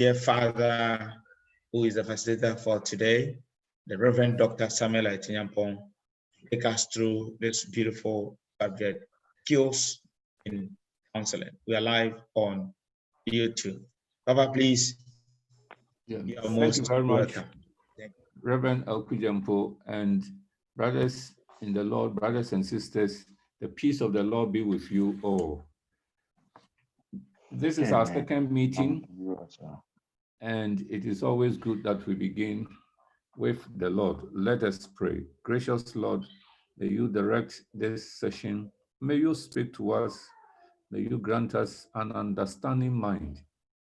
dear Father, who is the facilitator for today, the Reverend Dr. Samuel Aitinyampong, take us through this beautiful subject, skills in counseling. We are live on YouTube. Papa, please, you are Thank you very much, welcome. Reverend Alkujampo, and brothers in the Lord, brothers and sisters, the peace of the Lord be with you all. This is our second meeting, and it is always good that we begin with the Lord. Let us pray. Gracious Lord, may you direct this session. May you speak to us. May you grant us an understanding mind,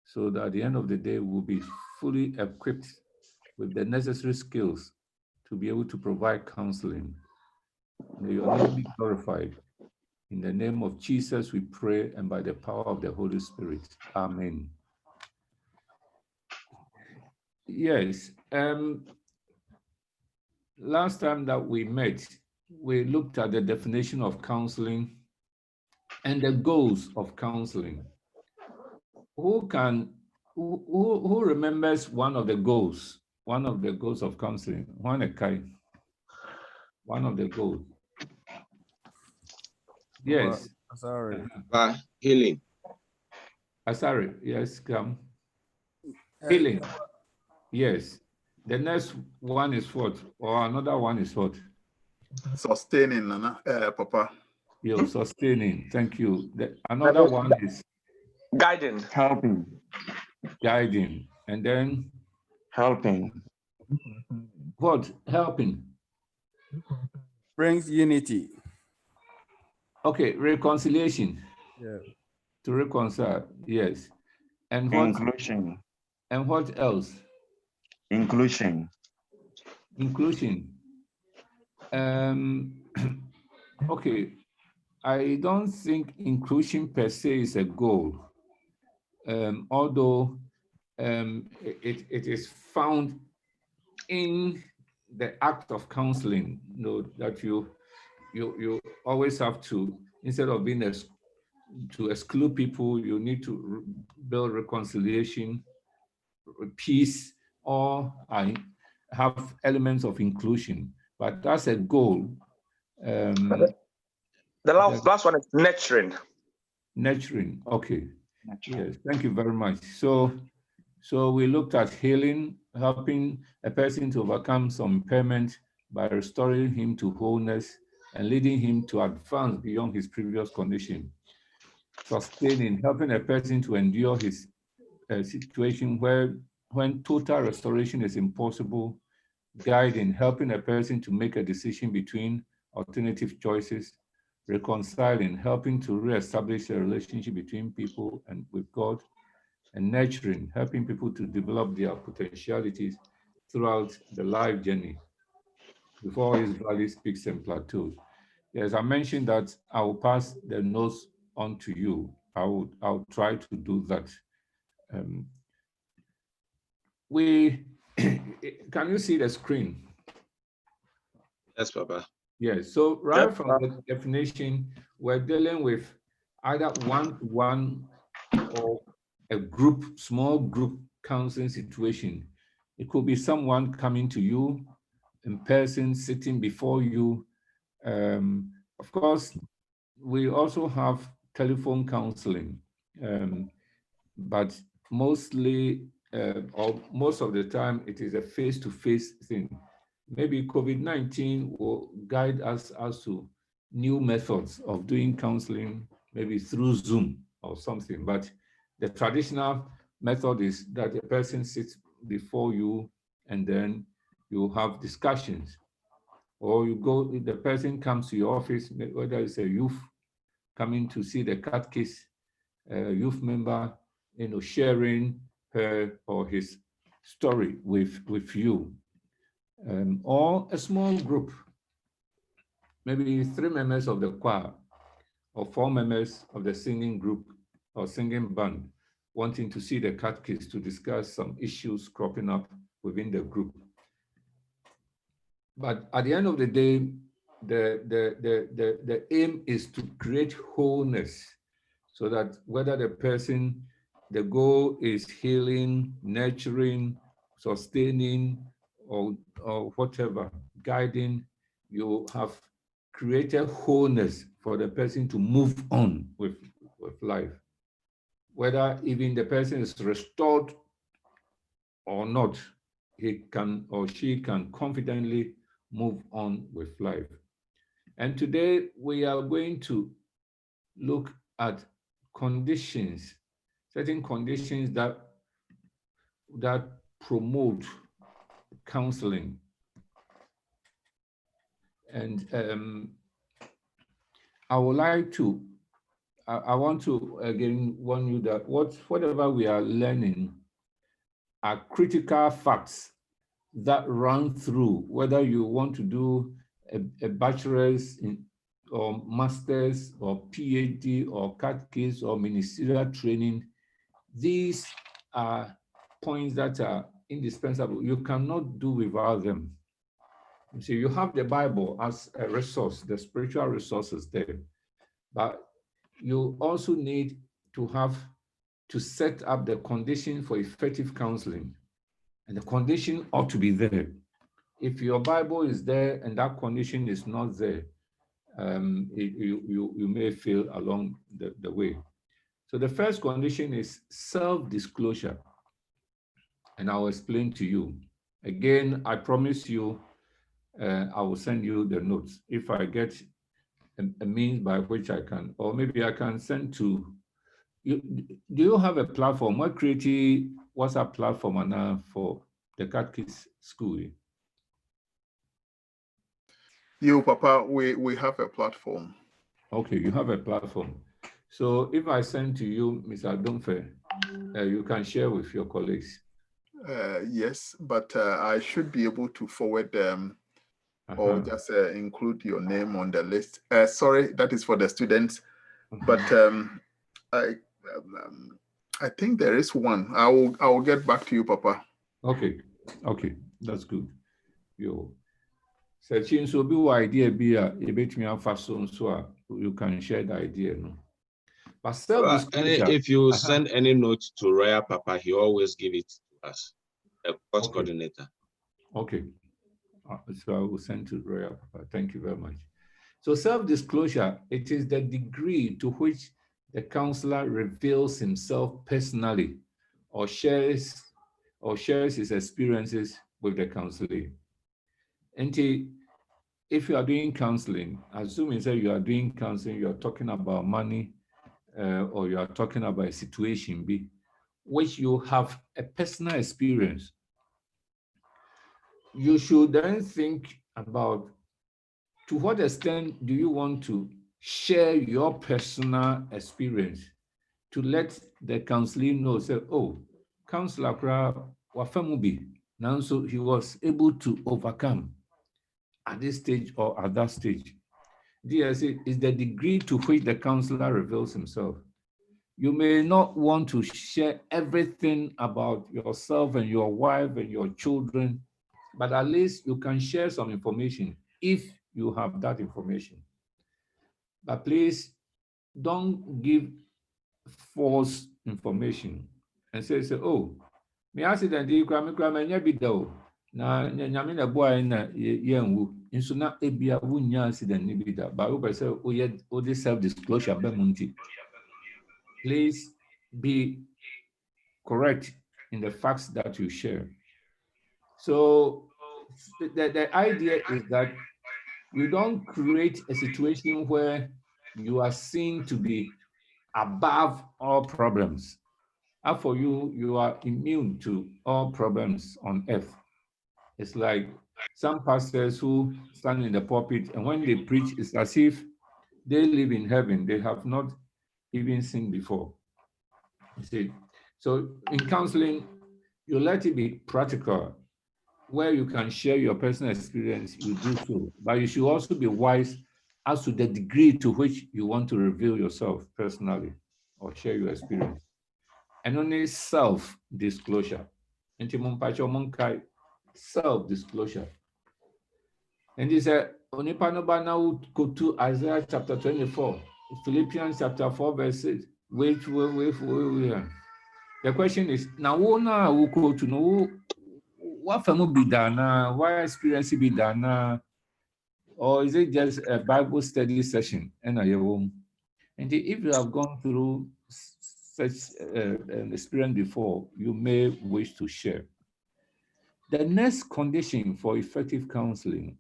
so that at the end of the day, we'll be fully equipped with the necessary skills to be able to provide counseling. May your name be glorified. In the name of Jesus, we pray, and by the power of the Holy Spirit. Amen. Yes. Last time that we met, we looked at the definition of counseling and the goals of counseling. Who remembers one of the goals? One of the goals of counseling. One of the goals. Yes. Sorry. Healing. Sorry. Yes, come. Healing. Yes. The next one is what? Or another one is what? Sustaining, Papa. You're sustaining. Thank you. Another one is guiding. Helping. Guiding. And then Helping. What? Helping. Brings unity. Okay, reconciliation. Yeah. To reconcile, yes. And what? Inclusion. And what else? Inclusion. Inclusion. Okay, I don't think inclusion per se is a goal, although it is found in the act of counseling. You know, that you always have to, instead of being to exclude people, you need to build reconciliation, peace, or have elements of inclusion. But that's a goal. The last one is nurturing. Nurturing, okay. Yes, thank you very much. So we looked at healing, helping a person to overcome some impairment by restoring him to wholeness and leading him to advance beyond his previous condition. Sustaining, helping a person to endure his situation when total restoration is impossible. Guiding, helping a person to make a decision between alternative choices. Reconciling, helping to reestablish a relationship between people and with God. And nurturing, helping people to develop their potentialities throughout the life journey before his valleys, peaks, and plateaus. Yes, I mentioned that I will pass the notes on to you. I'll try to do that. Can you see the screen? Yes, Papa. Yes, so right from the definition, we're dealing with either one-to-one or a group, small group counseling situation. It could be someone coming to you in person, sitting before you. Of course, we also have telephone counseling, but mostly, or most of the time, it is a face-to-face thing. Maybe COVID-19 will guide us as to new methods of doing counseling, maybe through Zoom or something. But the traditional method is that a person sits before you and then you have discussions. Or the person comes to your office, whether it's a youth coming to see the catechist, youth member, sharing her or his story with you. Or a small group, maybe 3 members of the choir or 4 members of the singing group or singing band wanting to see the catechist to discuss some issues cropping up within the group. But at the end of the day, the aim is to create wholeness so that whether the person the goal is healing, nurturing, sustaining, or whatever, guiding, you have created wholeness for the person to move on with life. Whether even the person is restored or not, he can or she can confidently move on with life. And today we are going to look at conditions, certain conditions that promote counseling. And I would like to, I want to again warn you that whatever we are learning are critical facts that run through, whether you want to do a bachelor's or master's or PhD or catechist or ministerial training. These are points that are indispensable. You cannot do without them. You see, you have the Bible as a resource, the spiritual resources there, but you also need to set up the condition for effective counseling. And the condition ought to be there. If your Bible is there and that condition is not there, you may fail along the way. So the first condition is self-disclosure. And I'll explain to you. Again, I promise you, I will send you the notes. If I get a means by which I can, or maybe I can send to you. Do you have a platform? What creative WhatsApp platform now for the catechist school? You, Papa, we have a platform. Okay, you have a platform. So if I send to you, Mr. Adonfe, you can share with your colleagues. Yes, but I should be able to forward them or just include your name on the list. Sorry, that is for the students. But I think there is one. I will get back to you, Papa. Okay, that's good. Searching so be idea be a bit me so you can share the idea. No? But if you send any note to Royal Papa, he always give it to us, a course coordinator. Okay. So I will send to Royal Papa. Thank you very much. So self-disclosure, it is the degree to which the counselor reveals himself personally or shares his experiences with the counselor. And if you are doing counseling, assuming that you are doing counseling, you are talking about money or you are talking about a situation which you have a personal experience, you should then think about to what extent do you want to share your personal experience to let the counselor know, say, oh, Counselor Wafamubi, now so he was able to overcome at this stage or at that stage. DSA is the degree to which the counselor reveals himself. You may not want to share everything about yourself and your wife and your children, but at least you can share some information if you have that information. But please don't give false information and say, oh, me accident you bido na nyame na boy na yenwu nso na ebia wunya accident ni bida ba we say o dey self disclosure be munti. Please be correct in the facts that you share. So the idea is that you don't create a situation where you are seen to be above all problems. And for you, you are immune to all problems on earth. It's like some pastors who stand in the pulpit and when they preach, it's as if they live in heaven. They have not even seen before. You see? So in counseling, you let it be practical. Where you can share your personal experience, you do so. But you should also be wise as to the degree to which you want to reveal yourself personally or share your experience. And only self-disclosure. Self-disclosure. And he said, now go to Isaiah chapter 24, Philippians chapter 4, verse 6. Wait. The question is, now who go to know what family be done, what experience be done, or is it just a Bible study session? And if you have gone through such an experience before, you may wish to share. The next condition for effective counseling,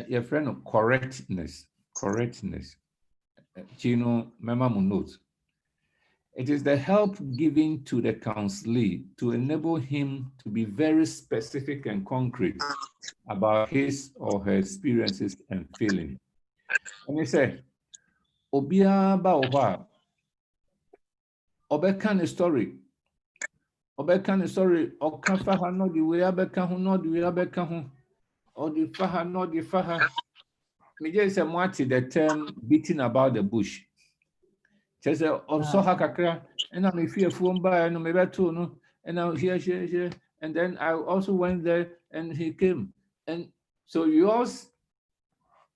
your friend of correctness. Chino, memo notes. It is the help given to the counselee to enable him to be very specific and concrete about his or her experiences and feelings. And he said, Obia Baoba, Obekan story. Obekan story, or Kafaha no the way Abekahu, no the way Abekahu, or the Faha, no the Faha. Me just say the term beating about the bush. Just also hakakra, and I'm a fearful by no maybe two, no, and now here, and then I also went there and he came. And so yours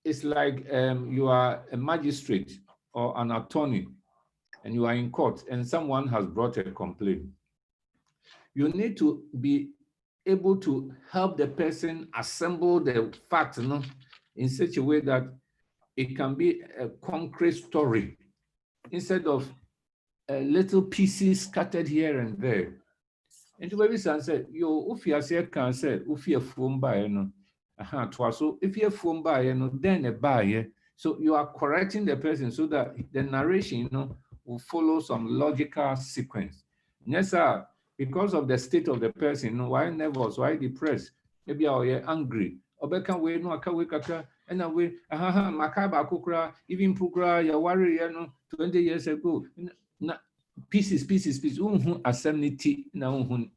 is like you are a magistrate or an attorney, and you are in court, and someone has brought a complaint. You need to be able to help the person assemble the facts, no, in such a way that it can be a concrete story instead of little pieces scattered here and there. And the baby son said, "Yo, if you say can say, if you phone by no, so if you phone by no, then a buy. So you are correcting the person so that the narration, will follow some logical sequence. Yes, sir. Because of the state of the person, why nervous, why depressed, maybe you're angry. Obeka we no aka we kaka, and we makaba kukra, even pukra, you worry, 20 years ago. Pieces, assembly na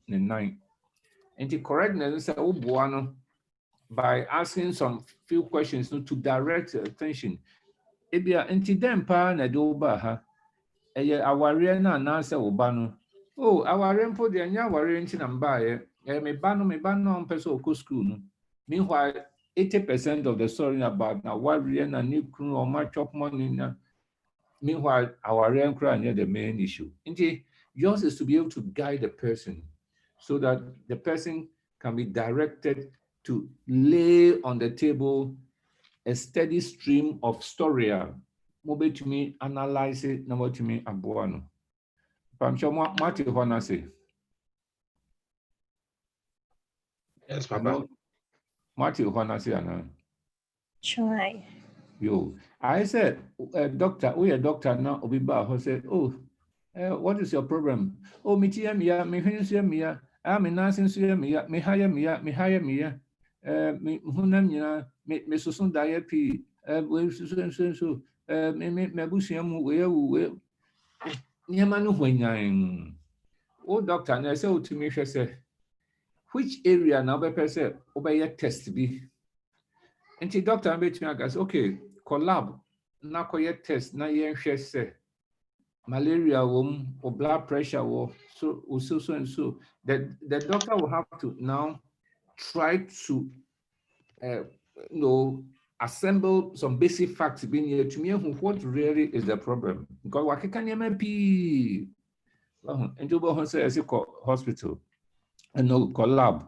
nine. And the correctness by asking some few questions to direct attention. Ebia enti dem pa na do ba ha. Eye aware na na se oba no. Oh, aware mpo de anya aware nti na mba ye. Me ba no person okọ school no. Meanwhile, 80% of the story about na aware na ni kunu or ma chop money na. Meanwhile, our realm crime is the main issue. Indeed, yours is to be able to guide the person so that the person can be directed to lay on the table a steady stream of story. Mobile to me, analyze it, number to me, abuano. Pamcho Marty Honase. Yes, Papa. Marty Honase, Anna. Try. Yo, I said, doctor, we a doctor now, Obiba, who said, oh, what is your problem? Oh, me tia mia, me hinsia mia, I'm a nursing mia, me hire mia, me hunamia, me susun diet p, we so, me busiam, we Niamanu when oh, doctor, and I said to me, she said, which area now be person obey a test be? And the doctor made me ask, okay, collab, na koye test, na yen say malaria or blood pressure or so and so. The doctor will have to now try to assemble some basic facts being here to me what really is the problem. Because what can you MP? And you say as a hospital and no collab,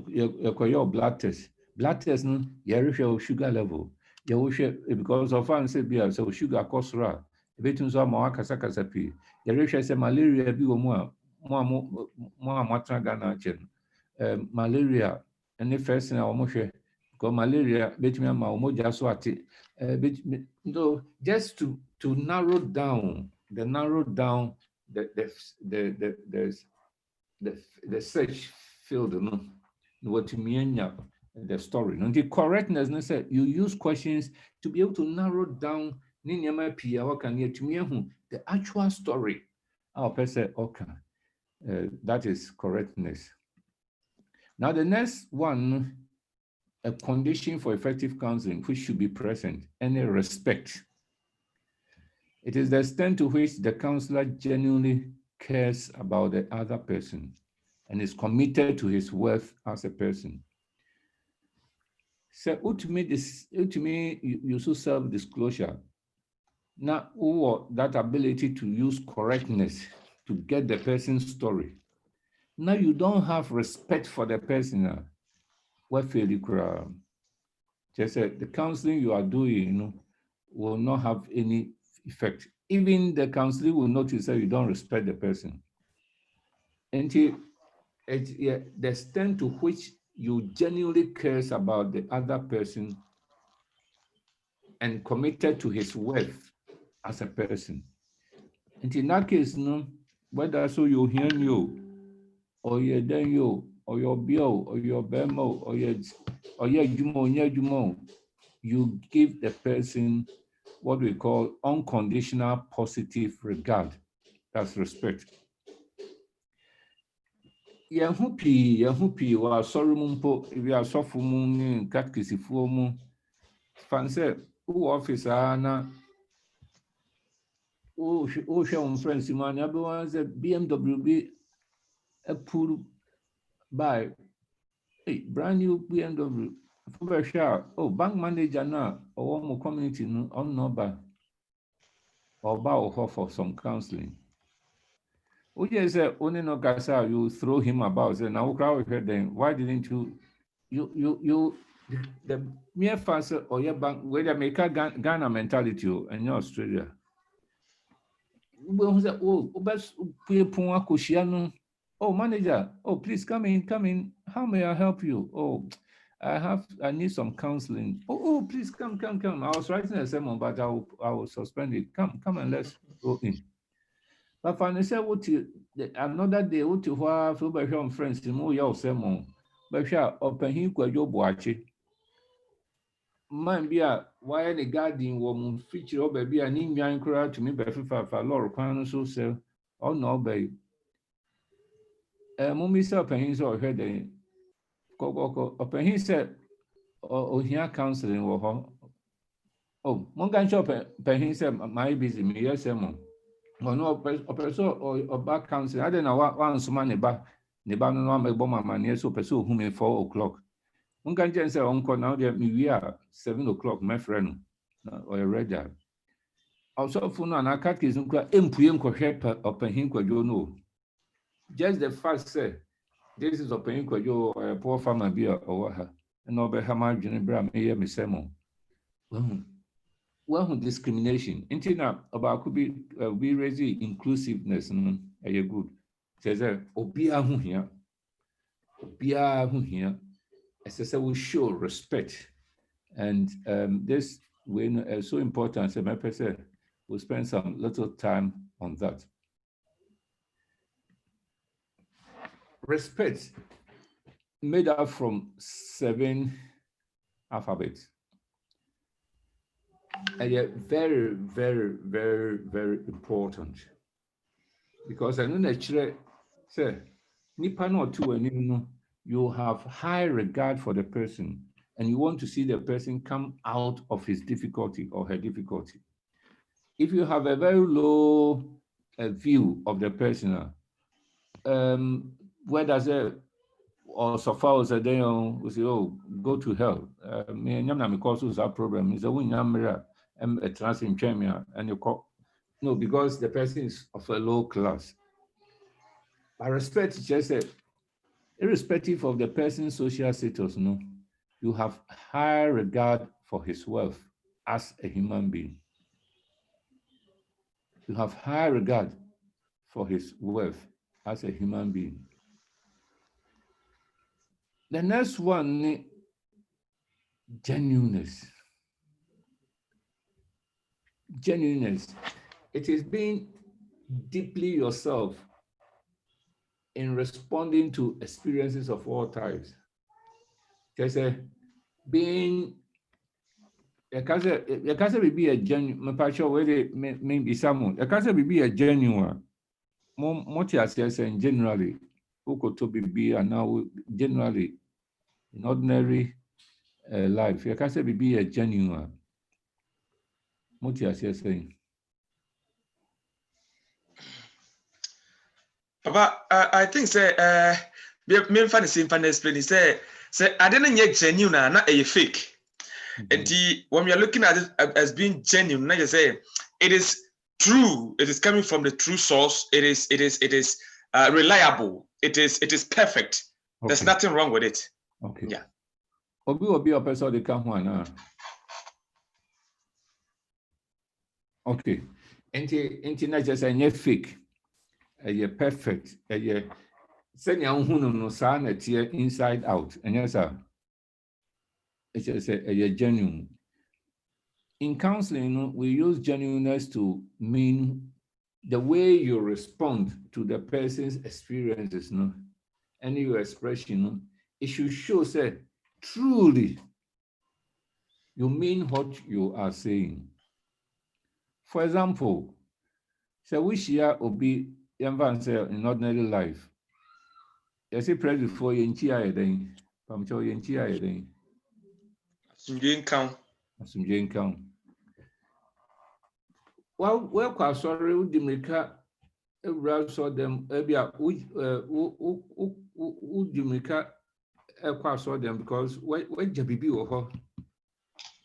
your blood test. Blood test, no, you sugar level. You because of fancy beer, so sugar cost ra. Between some more casacasapi. You say malaria be more matragana chen. Malaria, and the first thing I almost because malaria between my moja swati. Just to narrow down the search field, no, what you mean, the story. And the correctness, you use questions to be able to narrow down the actual story. Our person, okay, that is correctness. Now, the next one, a condition for effective counseling, which should be present, any respect. It is the extent to which the counselor genuinely cares about the other person and is committed to his worth as a person. So ultimately, you should self-disclosure. Now, that ability to use correctness to get the person's story. Now you don't have respect for the person. What feel you cry? Just the counseling you are doing, will not have any effect. Even the counseling will notice that you don't respect the person. Until the extent to which you genuinely cares about the other person and committed to his worth as a person. And in that case, whether so you hear you, or you then you, or your bill, or your bemo, or your jumo, you give the person what we call unconditional positive regard. That's respect. Yahupi, wa sorry mumpo, if you are soft moon, katkisi fumu, fancy, who officer na. Oh, show friends, man. Everyone's a BMW approved by a brand new BMW. For sure. Oh, bank manager now, or one more community on number or bow for some counseling. Oh, yes, only no gasa, you throw him about. And now, crowd heard them. Why didn't you, the mere faster or your bank, where they make a Ghana mentality and you're Australia. Oh, manager, oh, please come in. How may I help you? Oh, I need some counseling. Oh, please come. I was writing a sermon, but I will suspend it. Come and let's go in. But finally, say what you another day, what you have for friends to move your sermon. But sure, open him kwa job watching. Man be a why the garden woman feature or baby an Indian crowd to me by for Lord Quan so sell or no babe. Mummy said open his or heard the open he said or here counseling or home. Oh, Mongan shop pen he said my busy me yes mom. Or no person or back counseling. I don't know what once money back the banner no make bomber man yes so pursue whom in 4 o'clock. Uncle Jen said, Uncle, now that we are 7 o'clock, my friend, or a red. Also, for no, I can't kiss Uncle help open him, you know. Just the fact say, this is open you or a poor farmer beer or her, and over her margin, Bram, may me sermon. Well, discrimination. Until about could be raising inclusiveness, are you good? Says, Obia who here. As I said, we show respect, and this when so important. So my person will spend some little time on that. Respect made up from 7 alphabets, and yet very, very, very, very important because I know that say nipa no two and you have high regard for the person and you want to see the person come out of his difficulty or her difficulty. If you have a very low view of the person, where does it or so far as a day we say, oh, go to hell. Me and Yamna causes our problem is a win yamra and a transient chamia and you call no, because the person is of a low class. I respect just a irrespective of the person's social status, you have high regard for his wealth as a human being. You have high regard for his wealth as a human being. The next one, genuineness. Genuineness. It is being deeply yourself in responding to experiences of all types. There's being a cancer will be a genuine, maybe someone. A cancer will be a genuine. More saying generally, who could be and now generally in ordinary life. A cancer will be a genuine. What you are saying. Papa, I think say me fan the same fan explain say I didn't get genuine not a fake. And when we are looking at it as being genuine, now you say it is true. It is coming from the true source. It is reliable. It is perfect. There's Okay. nothing wrong with it. Okay. Yeah. Obi a person they come one. Okay. Enti na just say fake. Perfect. Senya nhunu no sa na tie inside out. Enya sa. It's just a genuine. In counseling, we use genuineness to mean the way you respond to the person's experiences, no? Any your expression, no? It should show, say, truly, you mean what you are saying. For example, say we share obi in ordinary life. You see, pray before you enchia yedeng. Pamcho you enchia yedeng. Asumje count. Well, sorry, we dimika. Everybody saw them. We dimika. Saw them because what Jabibi or her.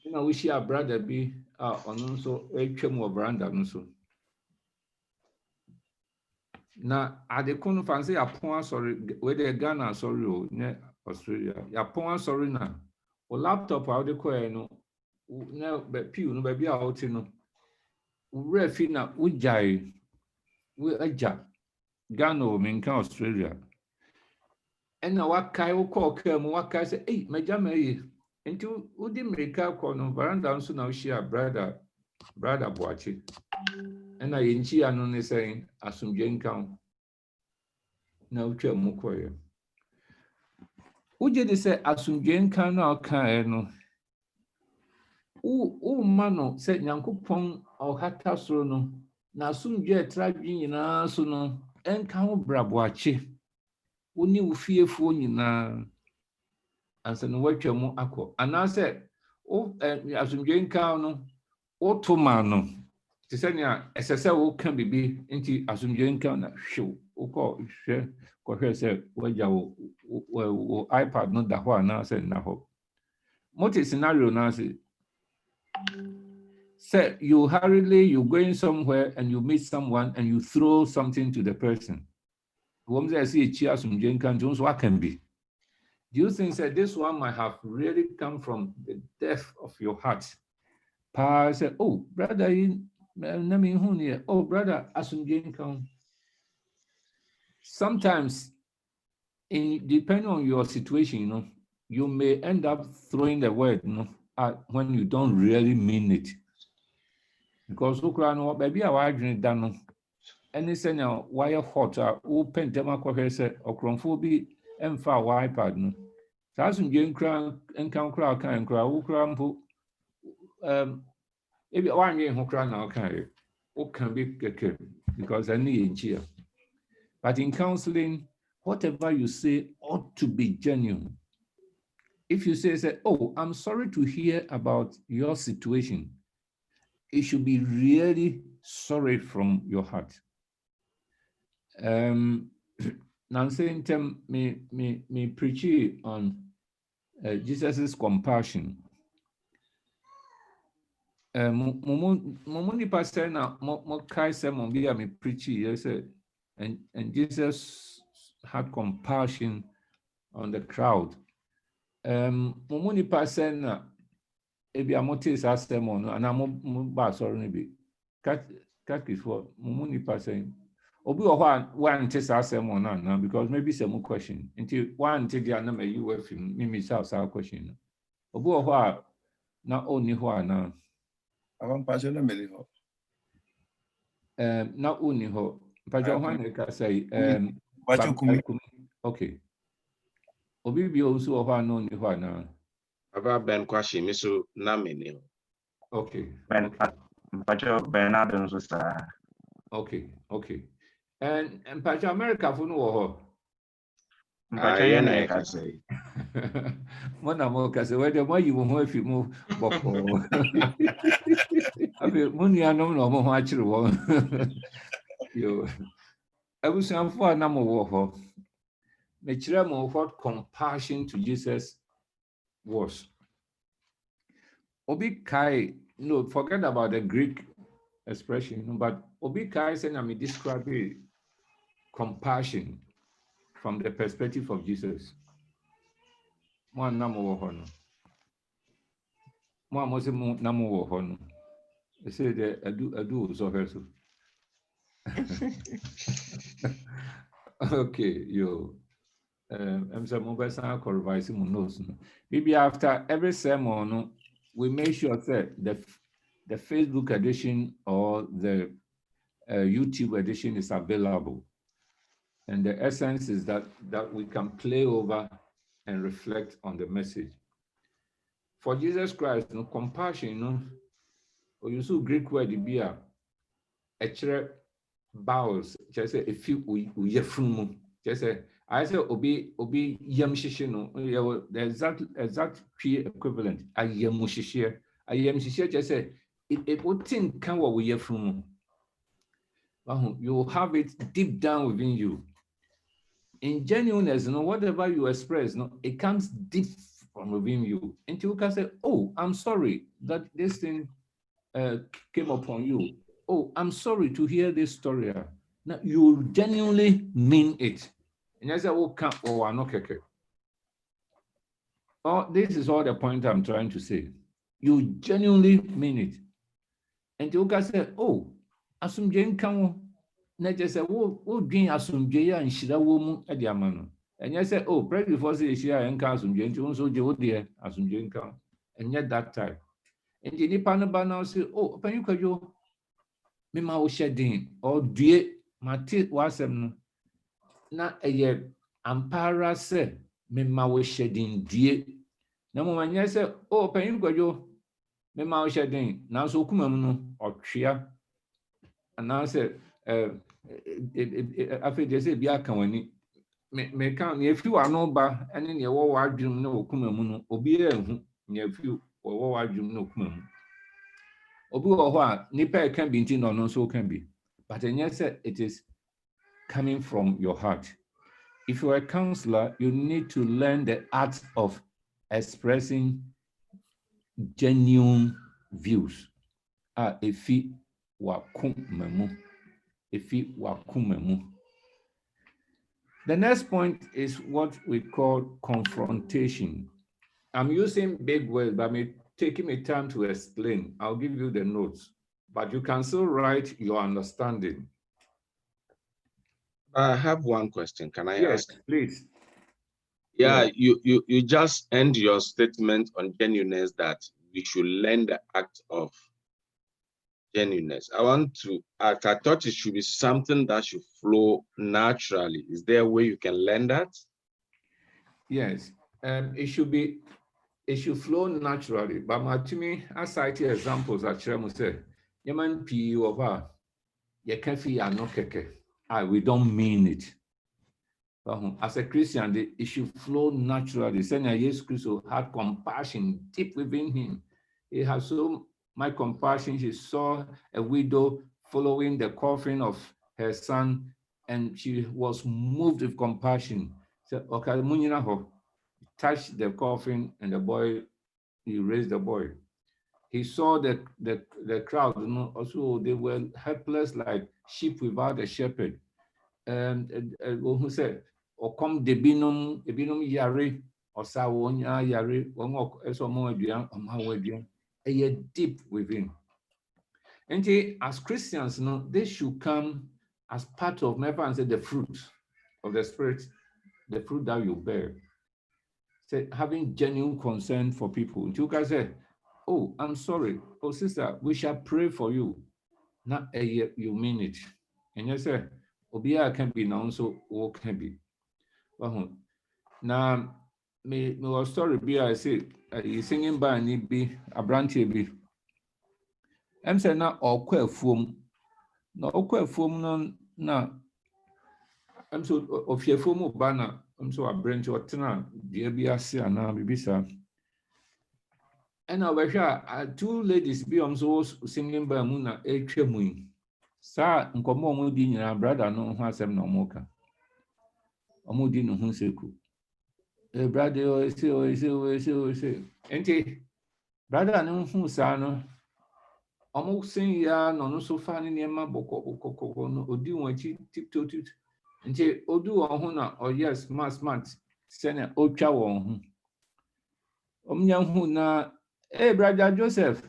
You know, we see our brother be on also a more brand and so. Now, at the corner fancy a point sorry, where the Ghana sorry, ne Australia. Ya point sorry now. O laptop out the coin no. Now, but pew no baby out no. We refina we jai. We aja Ghana or Minka Australia. And now what kai will call come what kai say, hey, my jammy. Into Udi America corner veranda so now share brother Boachi. And I in Chia no saying Asumjen count. Now chair Mukoya. Uje de say Asumjen count now no. Mano said Yankupon or Hatasro no. Na Asumje tragedy na so no. En count Braboachi. Uni ufiefu na. And so no work your more aqua. And I said, oh, Asumjen count no. Ottomano. Tisania, SSL can be into Asumjen count show. Oko share. Ko say well iPad not that one now said na hope. Multi scenario now say you hurriedly you going somewhere and you meet someone and you throw something to the person. Whom they see Asumjen count Jones what can be. Do you think that this one might have really come from the depth of your heart? Pa said, oh, brother, oh, brother, Asumjen count. Sometimes, depending on your situation, you may end up throwing the word, when you don't really mean it. Because maybe I drink down. Any send wire hot, open democracy say, or chromophobia, and far iPad. No, Asumjen crown and count crowd can crowd, maybe 1 year who cry now can be because I need cheer. But in counseling, whatever you say ought to be genuine. If you say, oh, I'm sorry to hear about your situation, it should be really sorry from your heart. Nancy me preach on Jesus' compassion. Mumuni pastor na mo kai sermon be me preach yes and Jesus had compassion on the crowd. Mumuni pastor na ebi amote sa sermon and am ba sorry be cat is for mumuni pastor obi one test sa sermon na because maybe some question until one take the na me you film me sa question obi na oni ho na not only ho, but Johan can say, okay. Obi also a one only one now. Ava Ben Kwashi, Misu Namini. Okay. Okay. And Pacha America for no. I can say. One more can say, whether you will if you move. I mean, money I know no more actually. You, I was saying for a number of what compassion to Jesus was. Obi Kai, no, forget about the Greek expression, but obi kai say na me describe compassion from the perspective of Jesus. Mo na mo wo ho no. Mo se mo na mo wo ho no. They say the adu so also. Okay, yo. I'm some mobile sound revise my notes. Maybe after every sermon, we make sure that the Facebook edition or the YouTube edition is available. And the essence is that we can play over and reflect on the message. For Jesus Christ, no compassion, no, or you saw Greek word be a bowels, just say if you just say I say obi yam shishe no the exact equivalent a yam shishe just say it would think can what we from you have it deep down within you. In genuineness, whatever you express, it comes deep from within you until you can say, oh, I'm sorry that this thing came upon you. Oh, I'm sorry to hear this story. Now you genuinely mean it. And I say, oh, can't, oh, I'm not okay. Oh, this is all the point I'm trying to say. You genuinely mean it. And you can say, oh, asumje nkan na just say, oh, dream asumje ya nshira wo mu e dia mano. And you say, oh, pray before say shira nkan asumje nti so je wo de asumje nkan. And yet that time. And the nipa no ba now say, oh, open you me ma wo shedding or due mate wasem no na eye ampara se me ma wo shedding due na mo manya se o panyin gwajo me ma wo shedding na so kuma mu no otwea ana se afi de se bia kan wani me kan ne fi wa no ba ene ne wo wa adwum na okuma mu no obi ehu ne fi wo wa adwum na okuma mu obi wo ho a nipa can be ntin no so can be, but yes it is coming from your heart. If you are a counselor, you need to learn the art of expressing genuine views. Efi wakumemu. Efi wakumemu. The next point is what we call confrontation. I'm using big words, but I'm taking me time to explain. I'll give you the notes, but you can still write your understanding. I have one question. Can I ask? Yes, please. Yeah, you just end your statement on genuineness that we should learn the act of genuineness. I want to ask, I thought it should be something that should flow naturally. Is there a way you can learn that? Yes, it should flow naturally. But to me, I cite examples that Shremu said, Yaman P over Yakafi are no keke. We don't mean it. As a Christian, it should flow naturally. Saying Jesus Christ had compassion deep within him. He has so much compassion. He saw a widow following the coffin of her son, and she was moved with compassion. So, okay, touched the coffin, and the boy, he raised the boy. He saw the crowd, also they were helpless like sheep without a shepherd. And who said, or come the binum yare, or sawonya yare, a deep within. And as Christians, this should come as part of, never and say, the fruit of the Spirit, the fruit that you bear. Say, having genuine concern for people. Until you guys say, oh, I'm sorry. Oh, sister, we shall pray for you. Not you mean it. And you say, Obia can be now, so all can be. Now, me was sorry, be I say, you singing by need be a branch be. I'm saying now, or queer foam. No, queer foam, no. I'm so of your foam banner. I'm so a branch or tenor, dear be a sea and now be sir. And I was sure 2 ladies be so singing by Muna a tremuin. Sir, and come on, dinner, brother, no, has no mocha. Omudi no hunseku. Brother, say. Enti, brother, no, who sa no. almost saying ya no so far in your boko no odi won chi tiptoe nti odu won ho na oh yes smart sene otwa won ho omnya hu na brother Joseph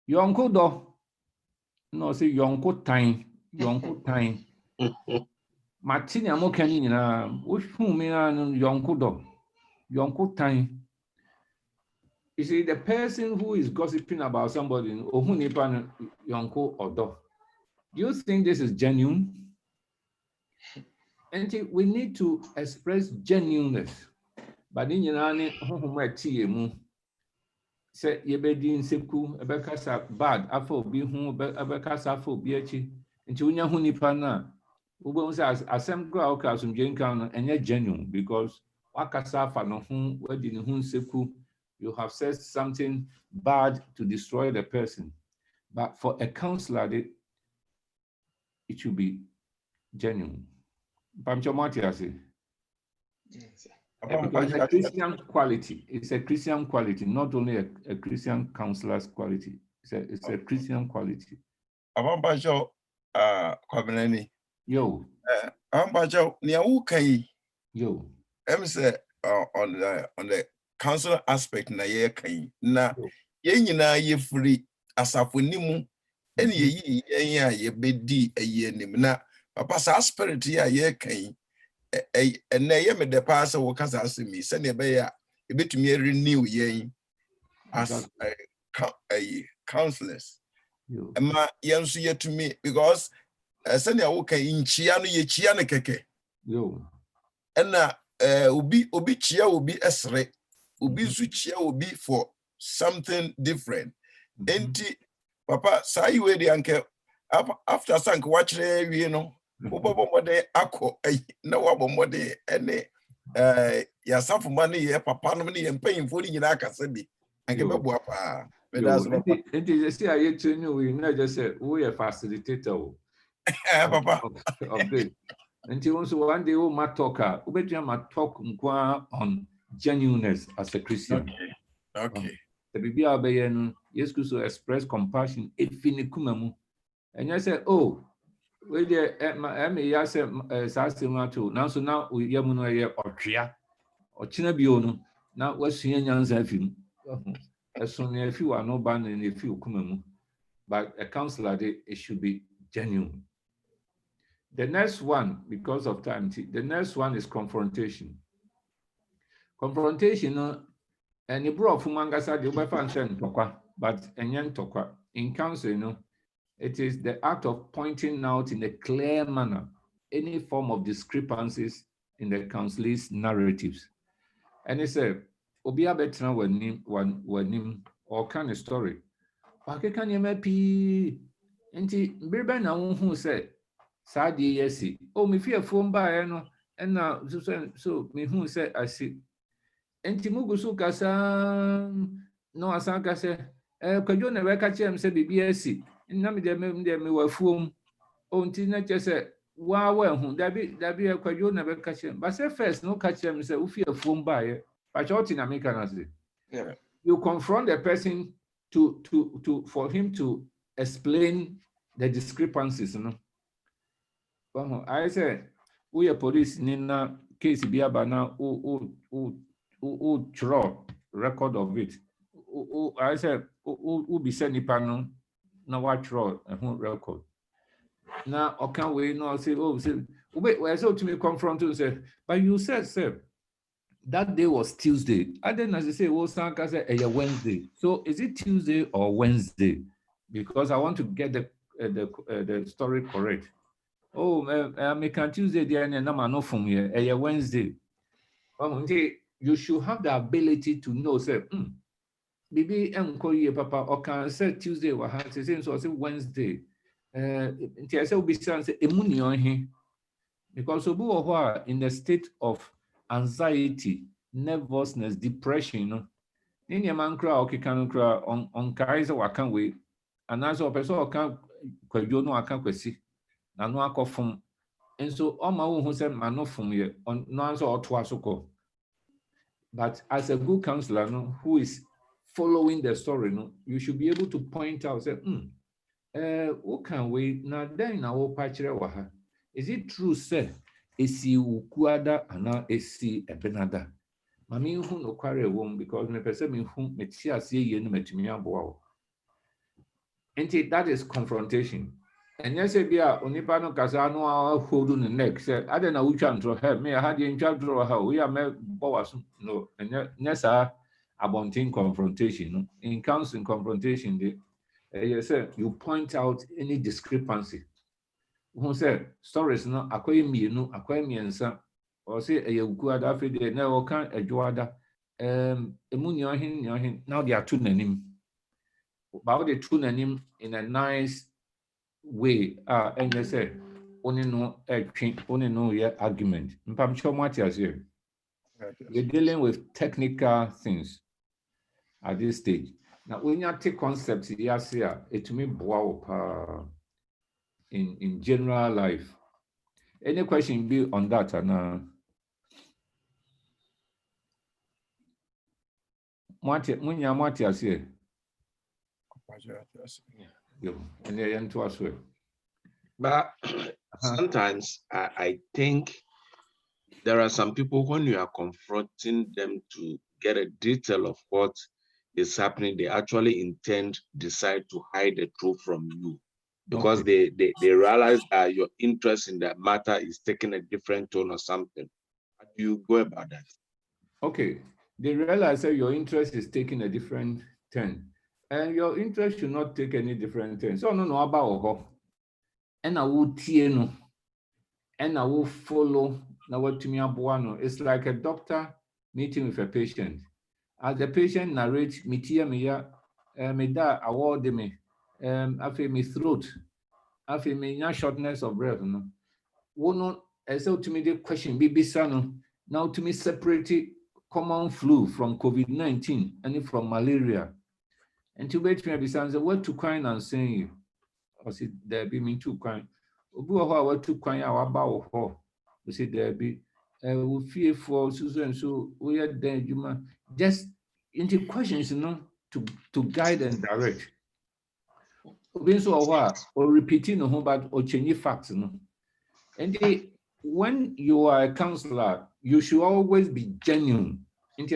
yonko do no say yonko time Martin amokani nyina wo hu me na yonko do yonko time. You see, the person who is gossiping about somebody, yonko odo. Do you think this is genuine? And we need to express genuineness. But in Yanani, say yebedi nseku ebekasa bad afọ obi hu ebekasa afọ obi echi nti unya hu nipa na ugbo say asem go a asum jenka no enye genuine because wakasa afa no hu wadi ne hu nseku. You have said something bad to destroy the person. But for a counselor, it should be genuine. Because a Christian quality. It's a Christian quality, not only a Christian counselor's quality. It's a Christian quality. Abambajo, Kwabinani. Yo. Abambajo, Niaukai. Yo. Say on the council aspect na ye kan na ye nyina ye free asafo nimu ene ye ye bedi ye nim na papa sa spirit ya ye kan na ye me de pass wo kasa asemi se ne be ya e betumi renew ye as counselors ma yenso ye to me because se ne wo kan inchia no ye chia ne keke yo na obi chia obi esre obi su chia obi for something different. Enti papa sai we de anke after sank watch we no obobomode akọ na wabomode ene ya safu mane ye papa no ne ye mpanyimfo ni nyina akase bi anke bebo apa enti see aye training we na just say we a facilitator papa of this. Until one day we might talk on genuineness as a Christian. Okay. The Bible yes to express compassion if in kumamu. And I said, oh, we there now so now we yamuno or tria or chinabiono. Now what's Yan's film? As soon as you are no ban in a few kumamu. But a counselor, it should be genuine. The next one, because of time, the next one is confrontation. Confrontation, and it brought from Mangasa, the Ubefa Tokwa, but Enyan Tokwa. In counseling, it is the act of pointing out in a clear manner any form of discrepancies in the counselor's narratives. And he said, Obia betra wanim or kind of story. Pakeka nyemepi, enti birba na who said, Sadi yesi. Oh, me fear phone by no, and now so me who said I see. Entimugusu kasa no asaka se kwajo na weka chem se BBSC. Nnam de me wa phone. Oh, ntina che se wa hu dabi kwajo na weka chem. But say first no catch them say u fear phone by. But what in America na say. Yeah. You confront the person to for him to explain the discrepancies, you know. I said, we are police nina case biabana draw record of it. I said, be sending panel na watch draw a whole record. Now, I can't wait. No, I say, wait, I saw to me confront to say, but you said, sir, that day was Tuesday. And then as I say, well, Sanka said, Wednesday. So is it Tuesday or Wednesday? Because I want to get the story correct. Oh, I can Tuesday there and I'm not from here. Wednesday. You should have the ability to know, say, maybe I'm calling you, Papa, or can say Tuesday or say Wednesday. I say, be saying, because in the state of anxiety, nervousness, depression, in your man cry, okay, can cry on Kaiser, I can't wait. And as a person, I can't, you know, I can't see. Na no akofum enso o ma wo hu se ma no fum ye on no answer or to asoko. But as a good counselor no, who is following the story no, you should be able to point out say What can we now then in our patch? Is it true, sir? Esi ukuada ana esi ebenada. Mami who no quarry womb because me person me whom me tia see ye no metumi aboa. And that is confrontation. And yes, be a onipa no kasa no hold on the neck. Say, I don't know which one to help me. I had the in charge draw how we are me boas. No, and yes, abonting confrontation. In counseling confrontation, yes, you point out any discrepancy. Who said stories no akwai mienu akwai miensa or say a ukuada fide na o kan adwoada emu nyohin now they are two nanim about the two nanim in a nice way and they say only no only no argument mpam chomatias here. We're dealing with technical things at this stage. Now when you take concepts here it me bow in general life. Any question be on that? And Matias here. And then to us. But sometimes I think there are some people when you are confronting them to get a detail of what is happening, they actually decide to hide the truth from you. Because they realize that your interest in that matter is taking a different tone or something. How do you go about that? Okay, they realize that your interest is taking a different turn, and your interest should not take any different turn. So no about and I will no, and I will follow now what to me abuano. It's like a doctor meeting with a patient. As the patient narrates, me tia me ya me da award me I feel me throat. I feel me shortness of breath. No, one as to me the question be sano now to me separate common flu from COVID-19 and from malaria. And to wait me be saying what to crying and saying you or see there be me too crying. What to crying our bow ho. We say there be we fear for Susan and so we are there you just into questions to guide and direct. Or repeating no but or changing facts no. And when you are a counselor, you should always be genuine. Who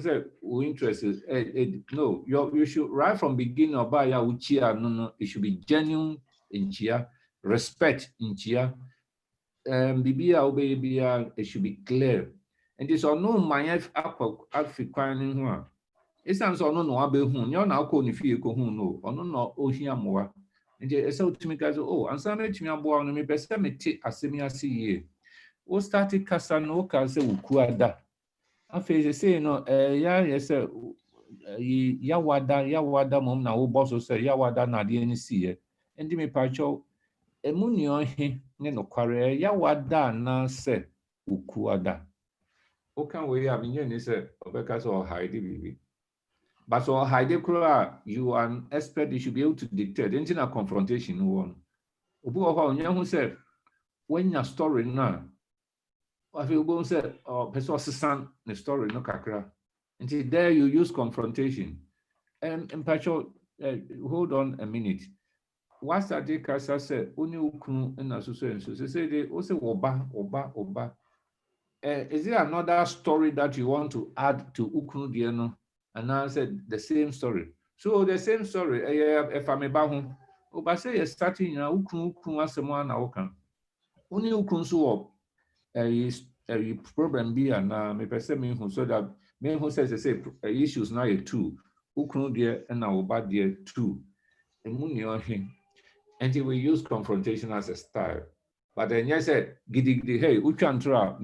said we interested? No, you should right from beginning of no, it should be genuine in chia, respect in chia. It should be clear. And this or no my African it's not so no abe hun. You're now calling if you go no or no ohiamoa. And they say to me, guys, oh, and some to me about me, best me take a semi see. O started Casano Casa Ukuada. I face say, no, yes, Yawada mom now, boss say Yawada na the NC. And me pacho, a munio he, no quarry, Yawada na say Ukuada. O can we have in any say, Obecas or Heidi baby. But so Heidi Kura, you are an expert, you should be able to dictate. Ain't in a confrontation one. Obu who said, when your story now, I feel going said, or person son the story no kakra. Until there you use confrontation. And Pacho, hold on a minute. What's that they Casa said, only ukunu and association. So they say they also oba. Is there another story that you want to add to ukunu dieno? And I said the same story. So the same story, if I'm about home, but say you're starting ukunu asema na okan. Only ukunu so a problem be and me person me who so that me who says they say issues now a two ukunu there and now bad there two. And he will use confrontation as a style. But then you said, giddy, hey, uchantra,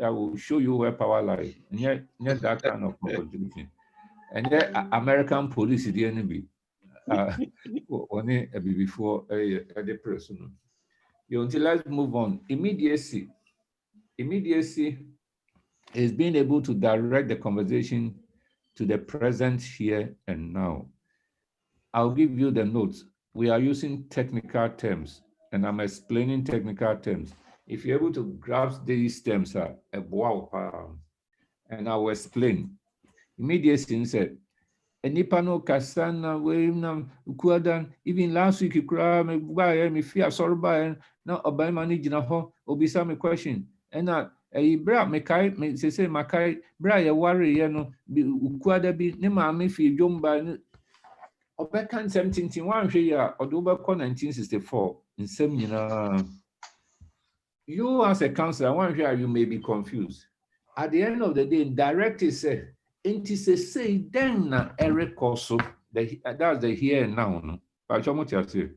I will show you where power lies. And yet that kind of confrontation. And then American police the enemy. Only before the person. Until let's move on. Immediacy is being able to direct the conversation to the present here and now. I'll give you the notes. We are using technical terms, and I'm explaining technical terms. If you're able to grasp these terms, and I will explain. Immediacy said, nipa no kasa na we na ukuadan even last week kura me buy me fear sorry buy na oban man gina ho obisa me question na bra me kai me say makai bra ye worry ye no ukuada bi ne ma me fi dwomba obeka nsem tintin wan hwe ya odo be ko 1964 nsem nyina. You as a counselor, one here you may be confused. At the end of the day, directly say, "Inti say then na Eric also that's the here and now." No, but how much you say?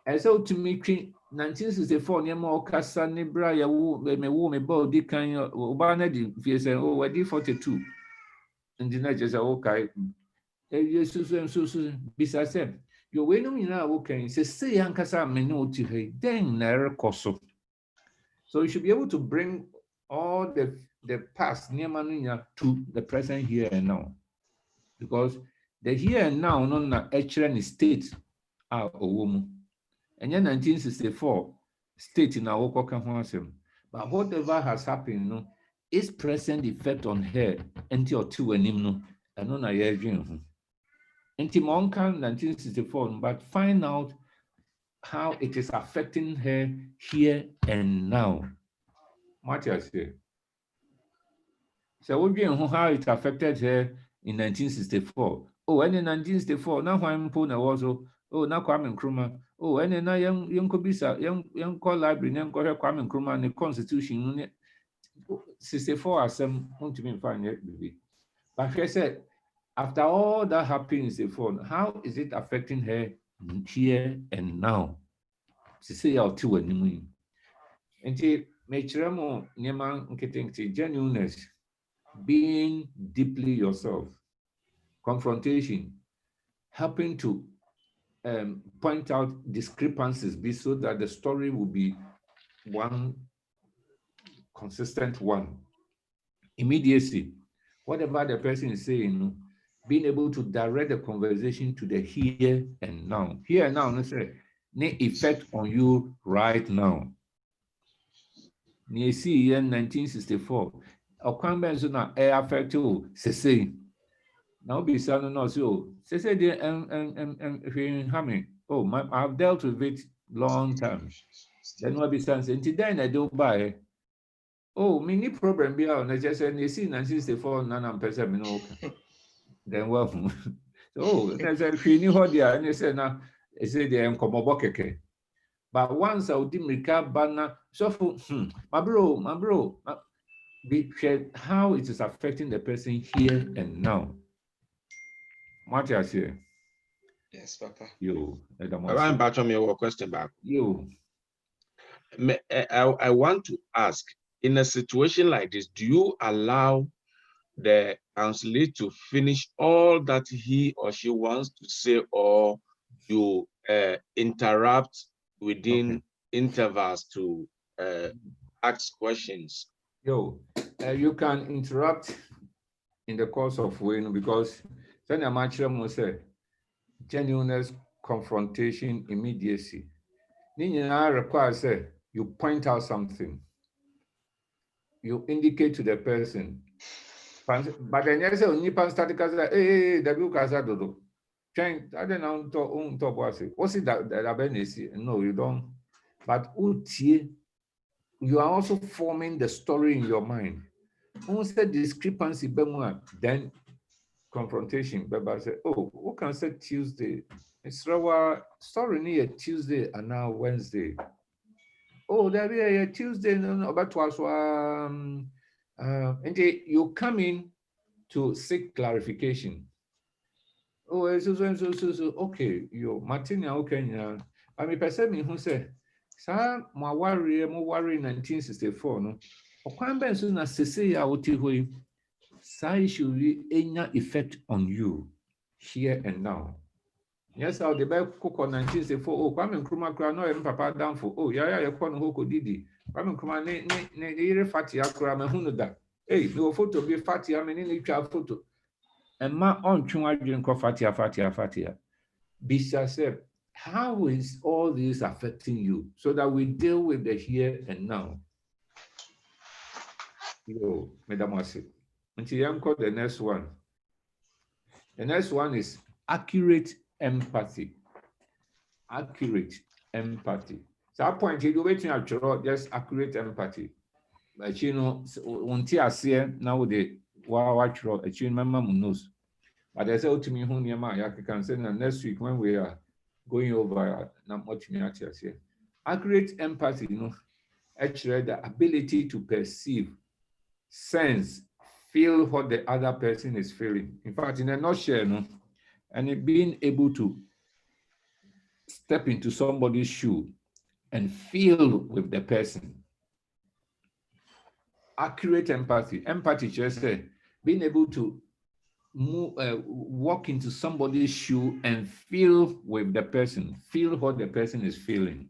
And so to me, 1964 near more kasa ni bra ya wo me bo di kan obana di fi say oh we di 42. And the next is okay. So bisa say you we no na okay say yankasa me no ti he then na Eric also. So you should be able to bring all the past to the present here and now. Because the here and now no na actually state a woman. And then 1964 state in our but whatever has happened no its present effect on her until two and no and no na dream. Until 1964, but find out how it is affecting her here and now. Matthias here. So we know how it affected her in 1964. Oh, and in 1964, now when Pona was now Kwame Nkrumah. Oh, and then young Kobisa, young call library, young Kwame Nkrumah, and the Constitution 64 as some want to be fine yet, baby. But she said, after all that happened in 64, how is it affecting her here and now? She say out to anymore. And she made Chiramo Nieman Nketing genuineness. Being deeply yourself, confrontation, helping to point out discrepancies so that the story will be one consistent one. Immediacy, whatever the person is saying, being able to direct the conversation to the here and now. Here and now, let's say, the effect on you right now. Near see in 1964. Okwan so na affect you, say. Now be sounding no so. Say the hammy. Oh, I've dealt with it long time. Then what be saying? Then I don't buy. Oh, many problem be out. I just said you see 1964 none person me no. Then well, so I said she knew what there and they said now. I said they am come keke. But once I did recap banner, so for my bro. Be how it is affecting the person here and now. Matthias here. Yes, Papa. I want back on your question back. I want to ask, in a situation like this, do you allow the counselor to finish all that he or she wants to say, or you interrupt within intervals to ask questions? You can interrupt in the course of when, because then I'm actually say genuineness, confrontation, immediacy. Nina requires say you point out something, you indicate to the person. But then you say nipa static as hey W kasa dodo. Change I don't know to what's it that no, you don't. But you are also forming the story in your mind. Once the discrepancy, then confrontation. But say, oh, who can say Tuesday? It's our story near Tuesday and now Wednesday. Oh, there be a Tuesday, no, but was and you come in to seek clarification. Oh, so okay, you Martina, okay, I mean, person who said, sir, my worry 1964, no. Okwan ben so na sese ya oti hoi sai should any effect on you here and now. Yes, I'll the back cook on 1964. Oh, Kwame Nkrumah kra no em papa down for. Oh, yeah, you kon hoko didi. Kwame Nkrumah ne ire fati akra me hunu da. Hey, no photo be fati am ni twa photo. And ma on twa adwen ko fatia. Bisha said, how is all this affecting you so that we deal with the here and now? Madam Wasi. Until you call the next one. The next one is accurate empathy. Accurate empathy. So that point, you wait to just accurate empathy. But you know, until I see now the watch road, a mama knows. But there's a to me who near my can say next week when we are going over not much me actually. Accurate empathy, you know, actually the ability to perceive, sense, feel what the other person is feeling. In fact, in a nutshell, no, and it being able to step into somebody's shoe and feel with the person. Accurate empathy. Empathy just say being able to move, walk into somebody's shoe and feel with the person, feel what the person is feeling.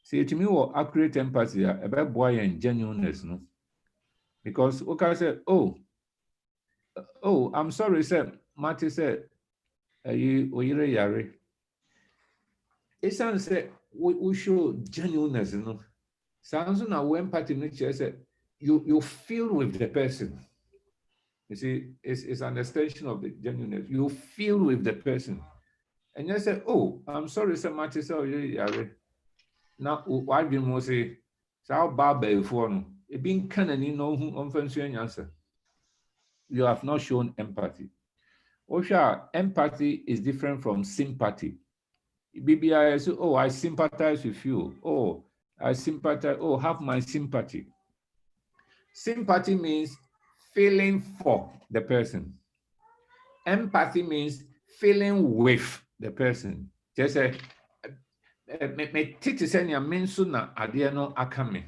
See, to me, what accurate empathy about boy and genuineness, no? Because okay, say, oh, I'm sorry, sir. Marty said, you yare. It sounds like we show genuineness, you know. Sounds like when empathy nature said, you feel with the person. You see, it's an extension of the genuineness. You feel with the person. And you say, oh, I'm sorry, sir, Marty, sir, now, why do you say, so bad for no? It being canon, you know, answer. You have not shown empathy. Osha, empathy is different from sympathy. BBI say, oh, I sympathize with you. Oh, I sympathize. Oh, have my sympathy. Sympathy means feeling for the person. Empathy means feeling with the person. Just say, me titi say ni amenso na adeɛ no aka me.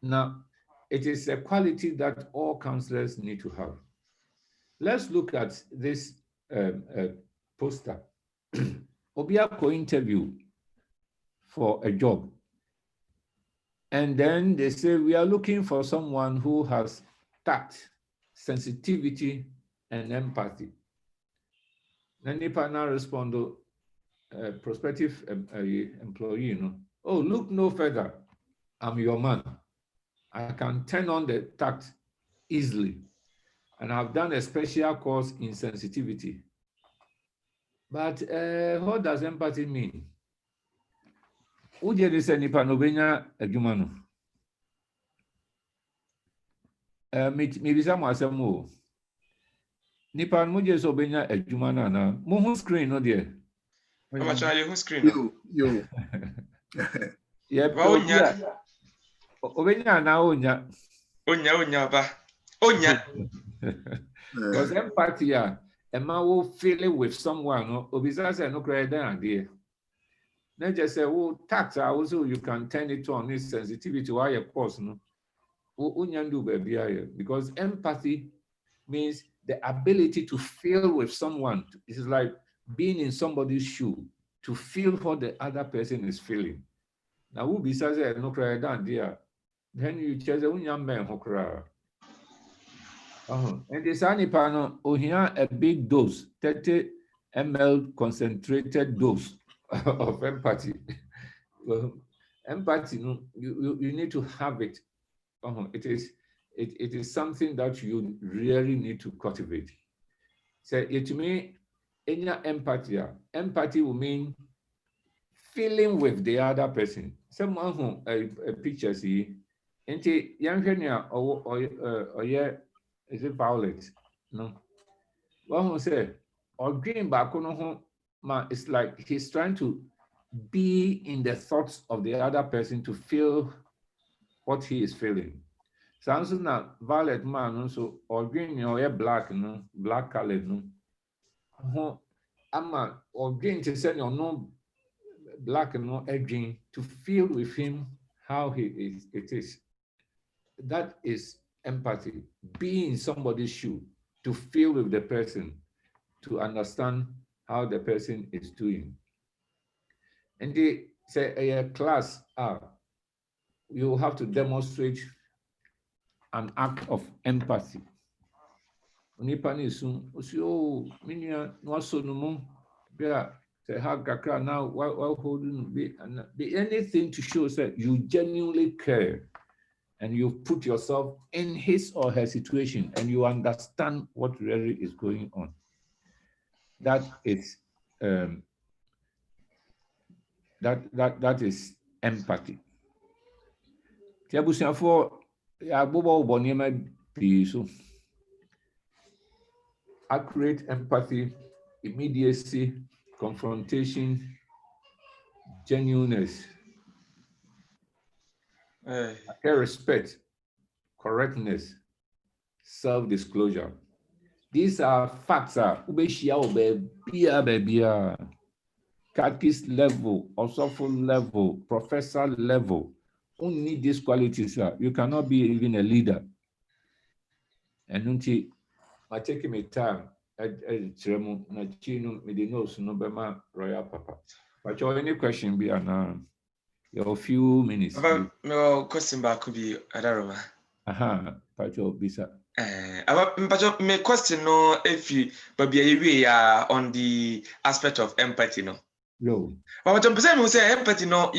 Now, it is a quality that all counselors need to have. Let's look at this poster. Obiako interview for a job. And then they say, we are looking for someone who has tact, sensitivity, and empathy. Then Nipa now respond to prospective employee, you know, oh, look no further. I'm your man. I can turn on the tact easily. And I've done a special course in sensitivity. But what does empathy mean? Uje dise nipa no benya adwuma no. Me bisa mo asem o. Nipa no je so benya adwuma na na. Mo hu screen no de. I'm actually who screen. You. Yeah, obenya na onya. Onya ba. Onya. Because empathy a ma wo feeling with someone no obisa say no cry dan ade. Then just say, oh, tact also you can turn it on this sensitivity while your course no. Because empathy means the ability to feel with someone. It's like being in somebody's shoe to feel what the other person is feeling. Now, who besides no cry down there? Then you just man who cry. And this anipano, oh, here a big dose, 30 ml concentrated dose of empathy. Well, empathy, you need to have it. It is something that you really need to cultivate. So to me, any empathy, empathy will mean feeling with the other person. Someone who a picture see, and young or yeah, is it Violet? No. One who say or green back on it's like he's trying to be in the thoughts of the other person to feel what he is feeling. Sounds na violet man so or green or black no black colored no. Ama or green to send your no black no green to feel with him how it is. That is empathy. Be in somebody's shoe to feel with the person, to understand how the person is doing. And they say a class you have to demonstrate an act of empathy. Onipa ni sun o minia no so no mo bia say how kakra now why holding be anything to show that you genuinely care. and you put yourself in his or her situation and you understand what really is going on. That is that is empathy. Accurate empathy, immediacy, confrontation, genuineness, respect, correctness, self-disclosure. These are facts. Catechist level, also level, professor level. Who need these qualities? You cannot be even a leader. And until I take me time, royal papa. But your any question be an your few minutes. No question back could be Adaroma. Pacho Bisa. But my question no if you but be on the aspect of empathy no. No. But I'm say empathy no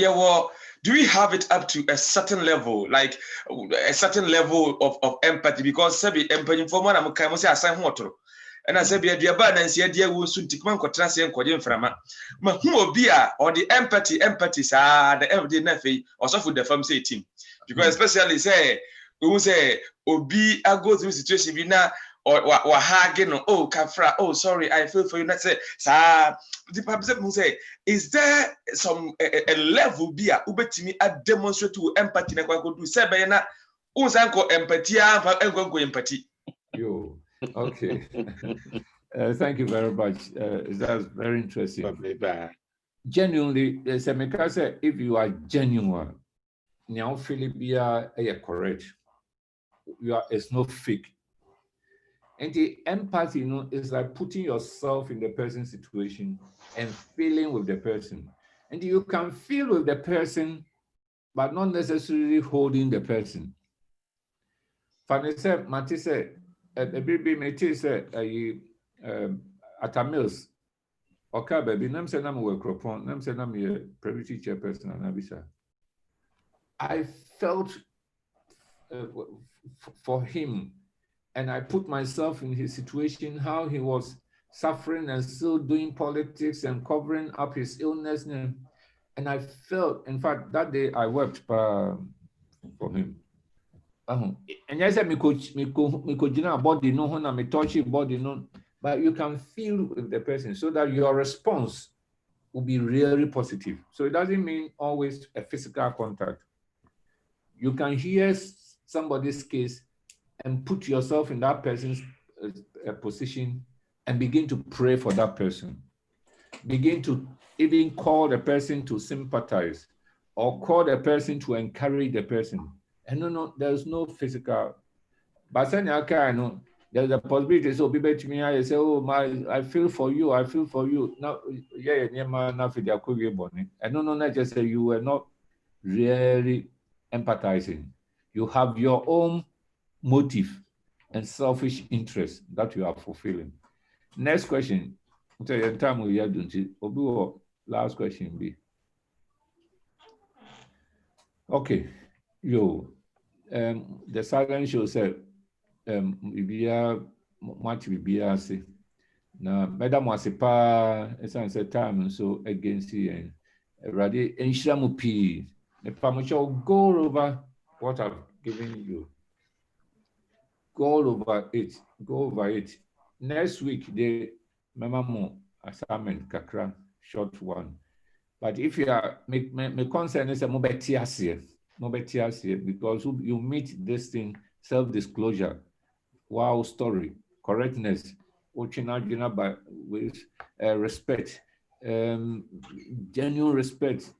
do we have it up to a certain level, like a certain level of empathy? Because sabi empathy for man I'm kind of say assign water. And I said, "Be a bad and see a dear who soon take man contrast and coding from ma who be or the empathy the everyday nothing or so for the firm say team because especially say who say obi I go through situation be now or hagging oh kafra oh sorry I feel for you not say the person who say is there some a level be a ubetimi a demonstrate to empathy na kwa do say be na unsanko empathy and go empathy. Yo. Okay. Thank you very much. That's very interesting. Genuinely, say if you are genuine, now Philipia correct. It's no fake. And the empathy, is like putting yourself in the person's situation and feeling with the person. And you can feel with the person, but not necessarily holding the person. Fanny said, Mati said, a baby Mati said, at a mills, okay, baby, nam say nam work upon, nam say nam a Presbyterian chairperson and Abisa. I felt for him, and I put myself in his situation, how he was suffering and still doing politics and covering up his illness. And I felt, in fact, that day I wept for him. And I said, me coach body no when me touch body no, but you can feel with the person so that your response will be really positive. So it doesn't mean always a physical contact. You can hear somebody's case and put yourself in that person's position and begin to pray for that person. Begin to even call the person to sympathize or call the person to encourage the person. And no, there's no physical. But then there's a possibility. So people to me, I say, oh my, I feel for you. I feel for you. Now, and no, not just say you were not really empathizing. You have your own motive and selfish interest that you are fulfilling. Next question. Last question be. Okay. The silent show said, much be say. Now, Madam was a pa, as I said, time so against you and ready and shamupi. The Pamucho go over what I've given you. Go over it. Next week, the memo assignment kakra short one. But if you are my concern is a mobetiasia because you meet this thing self-disclosure, wow story, correctness, by with respect, genuine respect,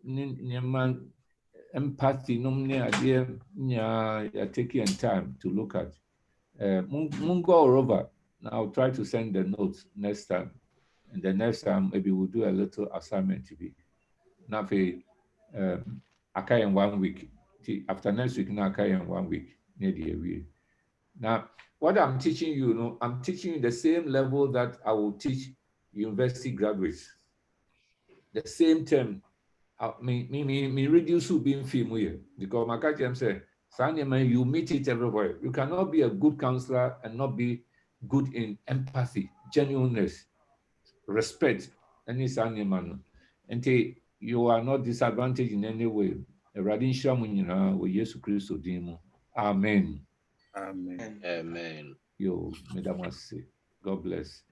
empathy, you're taking time to look at. Mungo over. Now I'll try to send the notes next time. And the next time, maybe we'll do a little assignment to be. Now, in 1 week. After next week, now in 1 week. Now, what I'm teaching you, I'm teaching you the same level that I will teach university graduates. The same term. Me reduce who being film here because my catch say You meet it everywhere. You cannot be a good counselor and not be good in empathy, genuineness, respect, and you are not disadvantaged in any way. Amen. Amen. Amen. Yo, Madam, God bless.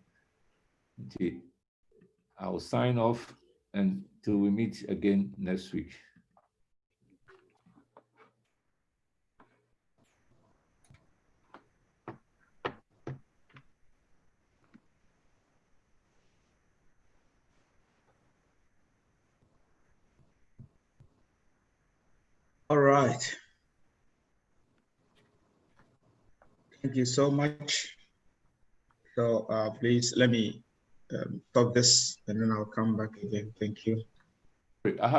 I'll sign off until we meet again next week. All right. Thank you so much. So please let me stop this and then I'll come back again. Thank you. I have